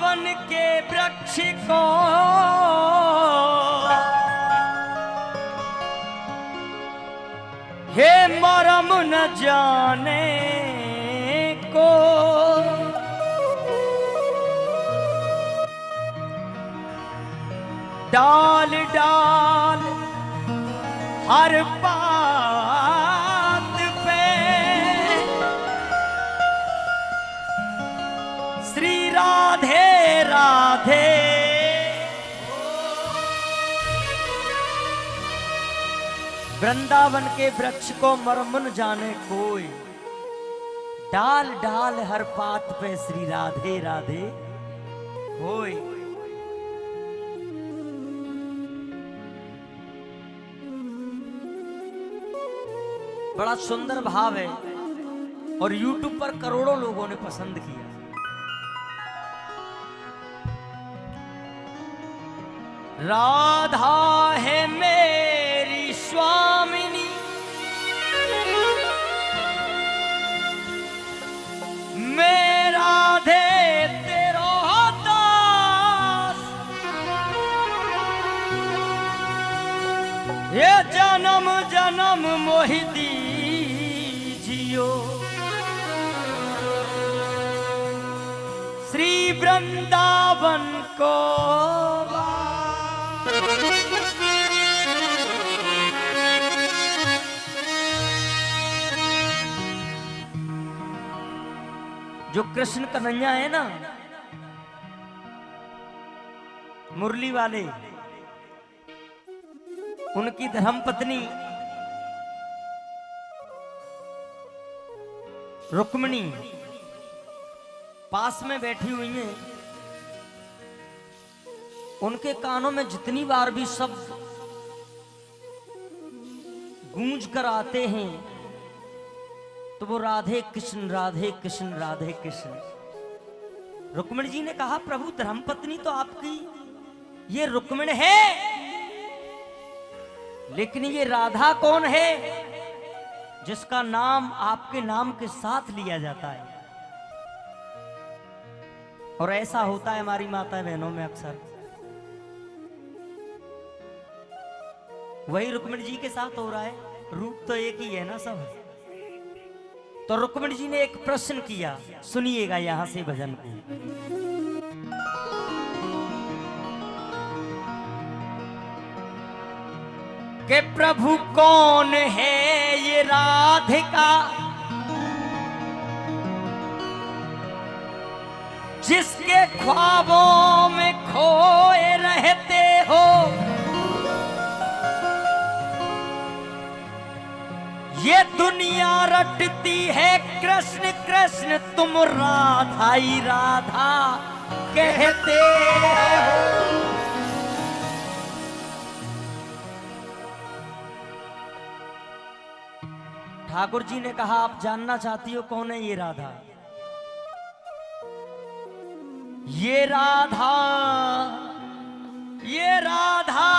वृंदावन के वृक्ष को हे मरम न जाने को, डाल डाल हर बात पे श्री राधे राधे। वृंदावन के वृक्ष को मरम न जाने कोई, डाल डाल हर पात पे श्री राधे राधे होय। बड़ा सुंदर भाव है और YouTube पर करोड़ों लोगों ने पसंद किया। राधा है मेरी स्वामिनी, मैं राधे तेरो दास, ये जन्म जन्म मोहि दीजियो, श्री वृंदावन को। जो कृष्ण कन्हैया है ना, मुरली वाले, उनकी धर्मपत्नी रुक्मिणी पास में बैठी हुई हैं। उनके कानों में जितनी बार भी शब्द गूंज कर आते हैं तो वो राधे कृष्ण राधे कृष्ण राधे कृष्ण। रुक्मिणी जी ने कहा, प्रभु धर्मपत्नी तो आपकी ये रुक्मिणी है, लेकिन ये राधा कौन है जिसका नाम आपके नाम के साथ लिया जाता है? और ऐसा होता है हमारी माता बहनों में अक्सर। वही रुक्मिणी जी के साथ हो रहा है, रूप तो एक ही है ना सब। तो रुक्मिणी जी ने एक प्रश्न किया, सुनिएगा यहां से भजन को। कि प्रभु कौन है ये राधिका, जिसके ख्वाबों में खोए रहते हो? ये दुनिया रटती है कृष्ण कृष्ण, तुम राधा ही राधा कहते हो। ठाकुर जी ने कहा, आप जानना चाहती हो कौन है ये राधा? ये राधा, ये राधा,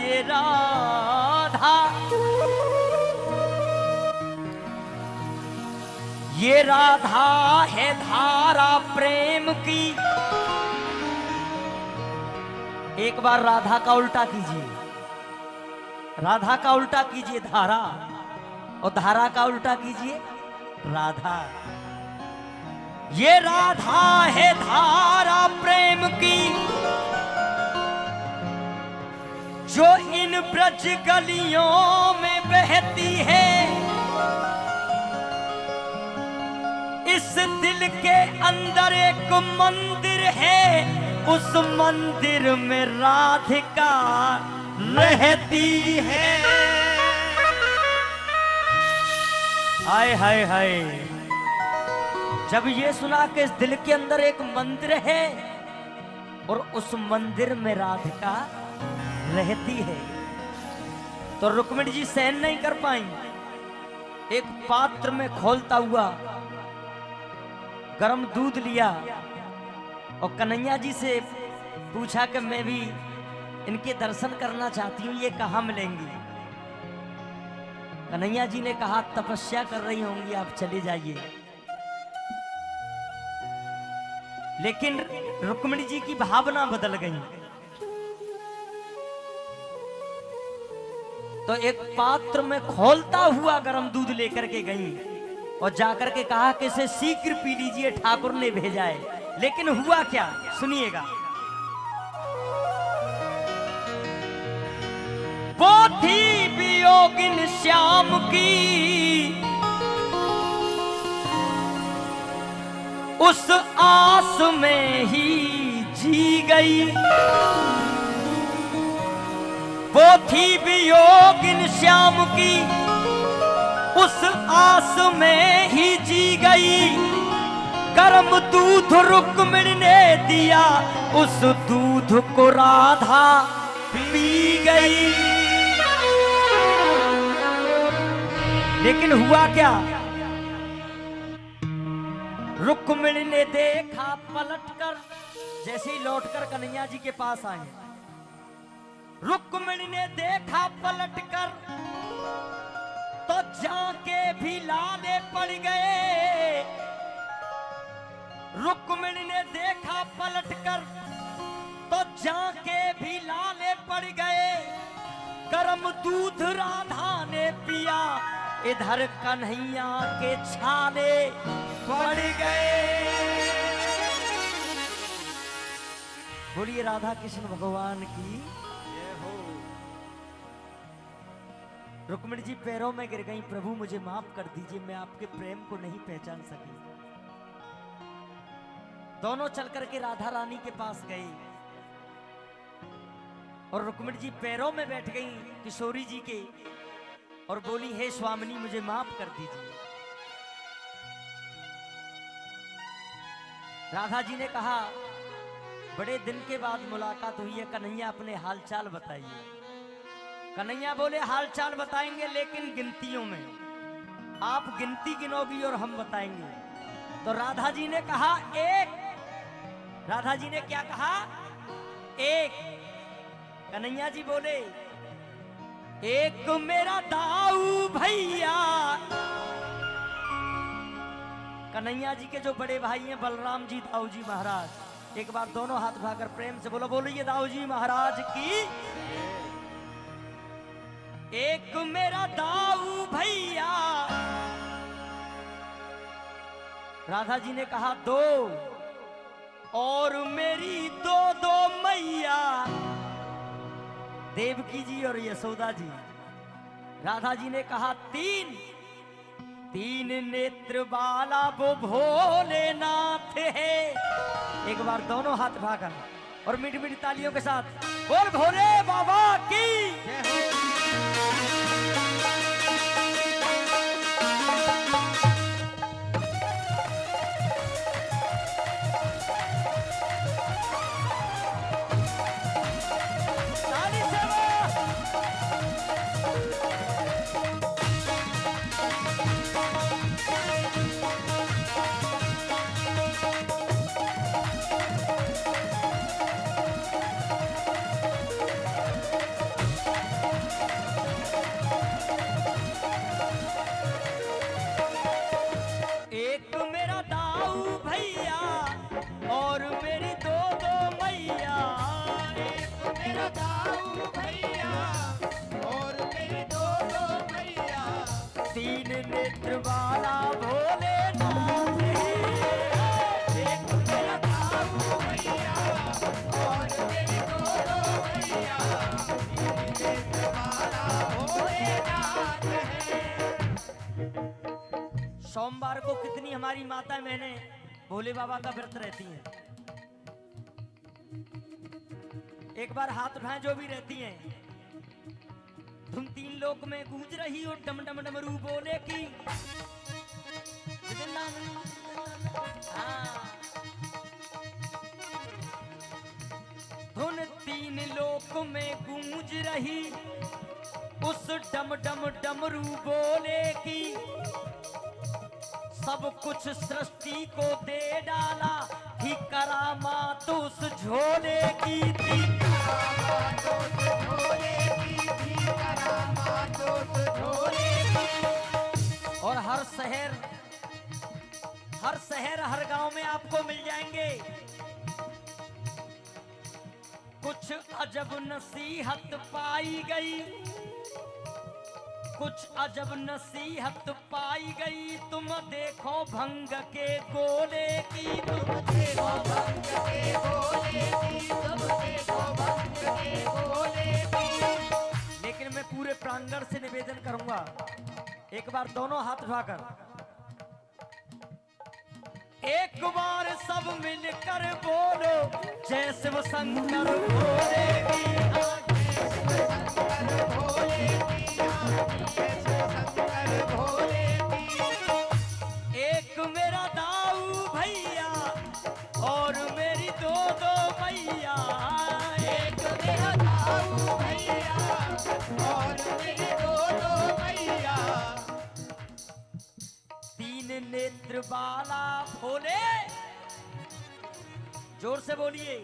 ये राधा, ये राधा है धारा प्रेम की। एक बार राधा का उल्टा कीजिए, राधा का उल्टा कीजिए धारा, और धारा का उल्टा कीजिए राधा। ये राधा है धारा प्रेम की, जो इन ब्रज गलियों में बहती है। इस दिल के अंदर एक मंदिर है, उस मंदिर में राधिका रहती है। हाय हाय हाय, जब ये सुना कि इस दिल के अंदर एक मंदिर है और उस मंदिर में राधिका रहती है, तो रुक्मिणी जी सहन नहीं कर पाई। एक पात्र में खोलता हुआ गरम दूध लिया और कन्हैया जी से पूछा कि मैं भी इनके दर्शन करना चाहती हूँ, ये कहाँ मिलेंगी? कन्हैया जी ने कहा, तपस्या कर रही होंगी, आप चले जाइए। लेकिन रुक्मिणी जी की भावना बदल गई। तो एक पात्र में खौलता हुआ गर्म दूध लेकर के गई और जाकर के कहा कि इसे शीघ्र पी लीजिए, ठाकुर ने भेजा है। लेकिन हुआ क्या, सुनिएगा। वो थी वियोगिन श्याम की, उस आस में ही जी गई। वो थी वियोगिन श्याम की, उस आस में ही जी गई। गर्म दूध रुक्मिणी ने दिया, उस दूध को राधा पी गई। लेकिन हुआ क्या, रुक्मिणी ने देखा पलटकर, जैसे ही लौटकर कन्हैया जी के पास आए, रुक्मिणी ने देखा पलटकर तो जाके भी लाले पड़ गए। रुक्मिणी ने देखा पलटकर तो जाके भी लाले पड़ गए। गर्म दूध राधा ने पिया, इधर कन्हैया के छाले पड़ गए। बोलिए राधा कृष्ण भगवान की। रुक्मिणी जी पैरों में गिर गई, प्रभु मुझे माफ कर दीजिए, मैं आपके प्रेम को नहीं पहचान सकी। दोनों चल करके राधा रानी के पास गए और रुक्मिणी जी पैरों में बैठ गई किशोरी जी के और बोली, हे स्वामिनी मुझे माफ कर दीजिए। राधा जी ने कहा, बड़े दिन के बाद मुलाकात हुई है, कन्हैया अपने हालचाल बताइए। कन्हैया बोले, हालचाल बताएंगे लेकिन गिनतियों में, आप गिनती गिनोगी और हम बताएंगे। तो राधा जी ने कहा एक। राधा जी ने क्या कहा, एक। कन्हैया जी बोले, एक मेरा दाऊ भैया। कन्हैया जी के जो बड़े भाई हैं बलराम जी, दाऊ जी महाराज, एक बार दोनों हाथ उठाकर प्रेम से बोलो, बोलिए दाऊ जी महाराज की। एक मेरा दाऊ भैया। राधा जी ने कहा दो, और मेरी दो दो मैया, देवकी जी और यशोदा जी। राधा जी ने कहा तीन, तीन नेत्र वाला वो भोलेनाथ है। एक बार दोनों हाथ उठाकर और मीठी मीठी तालियों के साथ बोल भोले बाबा की। तीन नेत्र वाला भोलेनाथ है। एक मेरा दाऊ भैया और मेरी दो भैया, तीन नेत्र वाला भोलेनाथ है। सोमवार को कितनी हमारी माता बहनें भोले बाबा का व्रत रहती हैं। एक बार हाथ उठाएं जो भी रहती हैं। तुम तीन लोक में गूंज रही हो डम डम डमरू बोले की। धुन तीन लोक में गूंज रही उस डम डम डमरू बोले की। सब कुछ सृष्टि को दे डाला थी करामात उस झोले की थी। और हर शहर हर गांव में आपको मिल जाएंगे। कुछ अजब नसीहत पाई गई, कुछ अजब नसीहत पाई गई, तुम देखो भंग के गोले की, तुम देखो भंग के गोले की, तुम देखो भंग के गोले की। लेकिन मैं पूरे प्रांगण से निवेदन करूंगा, एक बार दोनों हाथ उठाकर, एक बार सब मिलकर बोलो जय शिव शंकर भोले की, जय शिव शंकर भोले की, जय शिव शंकर भोले की। एक मेरा दाऊ भैया और मेरी दो मैया, एक मेरा दाऊ भैया और मेरी दो मैया, तीन नेत्र वाला भोले, जोर से बोलिए,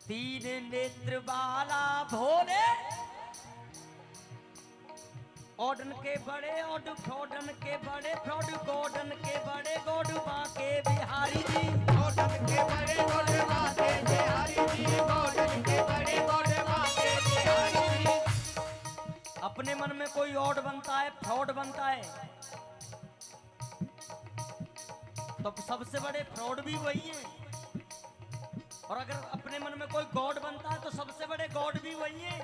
तीन नेत्र वाला भोले, ओडन के बड़े ओड, फ्रॉडन के बड़े फ्रॉड, गोडन के बड़े गोड, बांके बिहारी जी, गोडन के बड़े गोड बांके बिहारी जी, गोडन के बड़े गोड बांके बिहारी जी। अपने मन में कोई ओड बनता है, फ्रॉड बनता है, तो सबसे बड़े फ्रॉड भी वही है, और अगर अपने मन में कोई गॉड बनता है तो सबसे बड़े गॉड भी वही है।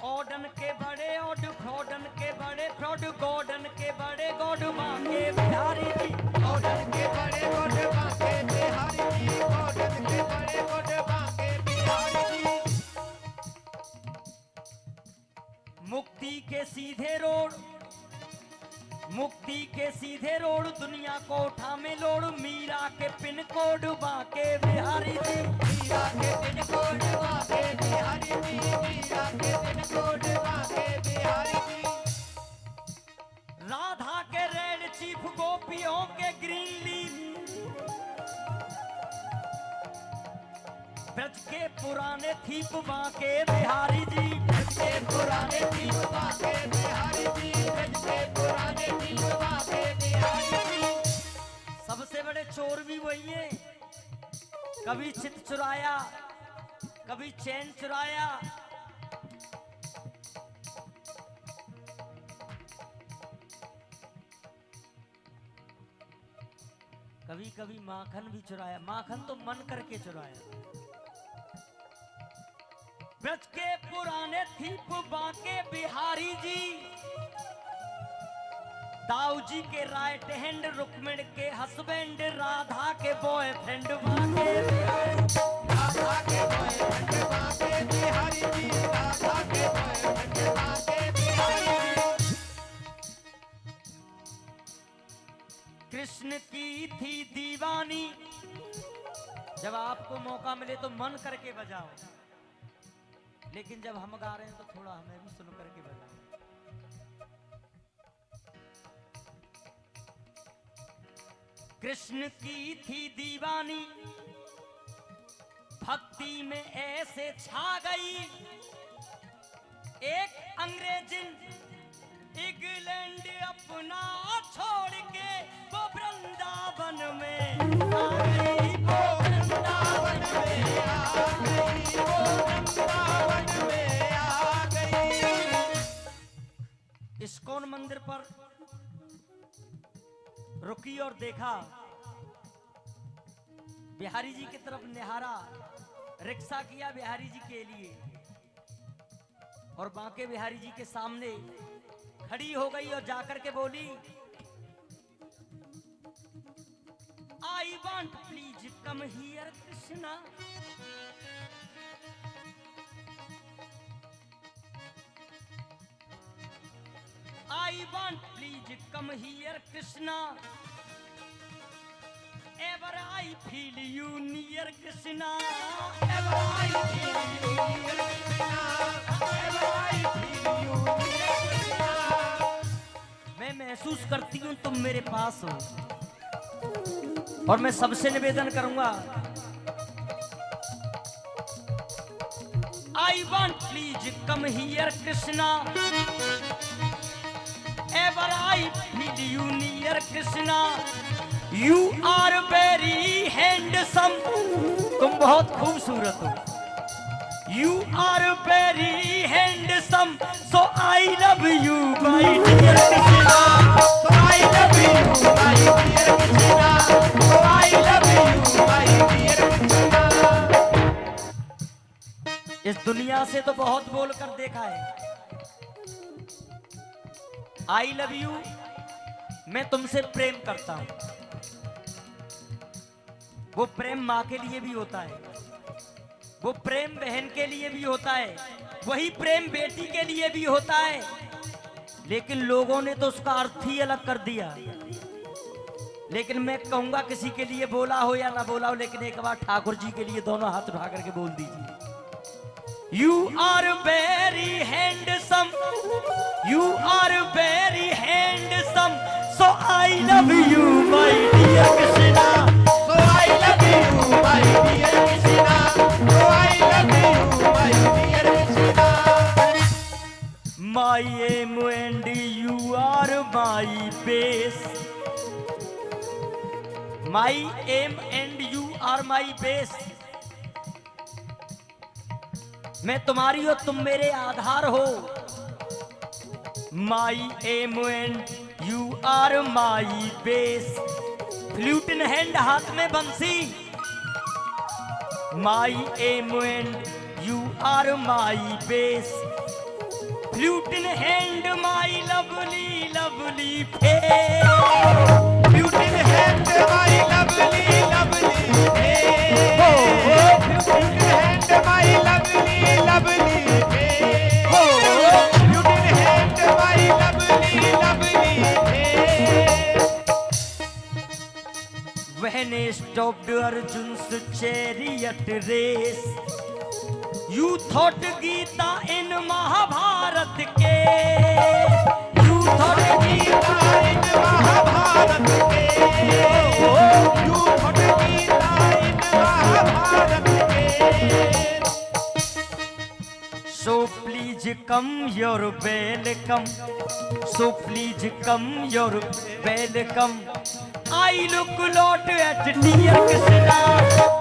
ओडन के बड़े ओड, फ्रॉडन के बड़े फ्रॉड, गोडन के बड़े गोड, बांके बिहारी जी, गोडन के बड़े गोड बांके बिहारी जी, गोडन के बड़े गोड बांके बिहारी जी। मुक्ति के सीधे रोड, मुक्ति के सीधे रोड, दुनिया को उठा में लोड, मीरा के पिन कोड बांके बिहारी जी, मीरा के पिन कोड बांके बिहारी जी, मीरा के पिन कोड बांके बिहारी जी। राधा के रेड चीफ, गोपियों के ग्रीन लीफ, ब्रज के पुराने थीप बांके बिहारी जी, ब्रज के पुराने थीप बांके बिहारी जी, ब्रज के पुराने थीप बांके बिहारी जी। सबसे बड़े चोर भी वही है, कभी चित चुराया, कभी चैन चुराया, कभी कभी माखन भी चुराया, माखन तो मन करके चुराया। ब्रज के पुराने थीप बांके बिहारी जी, दाऊ जी के राइट हैंड, रुक्मिणी के हस्बैंड, राधा के बॉयफ्रेंड बांके बिहारी, राधा के बॉयफ्रेंड बांके बिहारी जी, राधा के बॉयफ्रेंड बांके बिहारी जी। कृष्ण की थी दीवानी, जब आपको मौका मिले तो मन करके बजाओ, लेकिन जब हम गा रहे हैं तो थोड़ा हमें भी सुन करके बजाओ। कृष्ण की थी दीवानी, भक्ति में ऐसे छा गई, एक अंग्रेजिन इंग्लैंड अपना छोड़ के वो वृंदावन में आ गई, वो वृंदावन में आ गई, वो वृंदावन में आ गई। इस्कॉन मंदिर पर रुकी और देखा, बिहारी जी की तरफ निहारा, रिक्शा किया बिहारी जी के लिए, और बांके बिहारी जी के सामने खड़ी हो गई और जाकर के बोली, I want please come here Krishna, I want please come here Krishna, ever I feel you near Krishna, ever I feel you near Krishna, ever I feel you near Krishna। मैं महसूस करती हूँ तुम मेरे पास हो, और मैं सबसे निवेदन करूंगा, I want please come here Krishna, Whenever I feel you near Krishna, you are very handsome. तुम बहुत खूबसूरत हो. You are very handsome, so I love you, my dear Krishna. So I love you, my dear Krishna. So I love you, my dear Krishna. इस दुनिया से तो बहुत बोलकर देखा है. I love you, मैं तुमसे प्रेम करता हूं. वो प्रेम माँ के लिए भी होता है, वो प्रेम बहन के लिए भी होता है, वही प्रेम बेटी के लिए भी होता है. लेकिन लोगों ने तो उसका अर्थ ही अलग कर दिया. लेकिन मैं कहूंगा किसी के लिए बोला हो या ना बोला हो, लेकिन एक बार ठाकुर जी के लिए दोनों हाथ उठा करके बोल दीजिए. You are very handsome, you are very handsome, so I love you, my dear Krishna. So I love you, my dear Krishna. So I love you, my dear Krishna. My aim and you are my base. My aim and you are my base. मैं तुम्हारी और तुम मेरे आधार हो. My aim and you are my base. Flute in hand, हाथ में बंसी. My aim and you are my base. Flute in hand, my lovely, lovely face. Flute in hand, my lovely, lovely face. Flute in hand, my lovely, lovely face. Flute in hand, my lovely, lovely face. When he stopped Arjun's chariot race, you thought Gita in Mahabharat ke. You thought Gita in Mahabharat ke. You thought Gita in Mahabharat ke. So please come, your welcome. So please come, your welcome. I look lot at dear Krishna.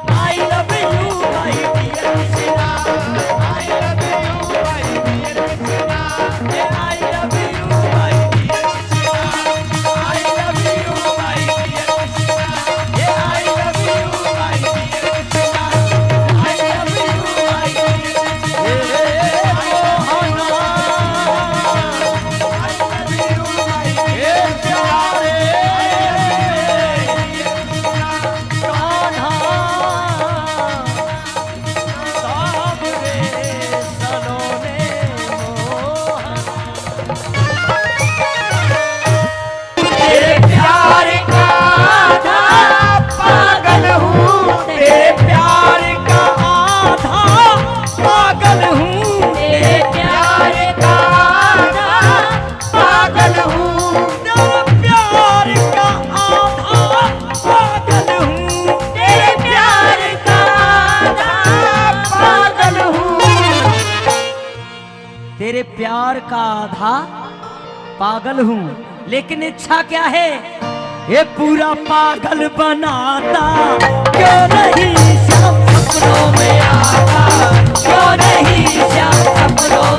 I love you, my dear Krishna. I love you, my dear Krishna. Yeah, I love you, my dear Krishna. I love you, my dear Krishna. Yeah, I love you, my dear Krishna. I love you, my dear Krishna. Yeah, Mohana. I love you, my dear Krishna. तेरे प्यार का आधा पागल हूँ, लेकिन इच्छा क्या है? ये पूरा पागल बनाता क्यों नहीं श्याम सपनों में आता, क्यों नहीं श्याम सपनों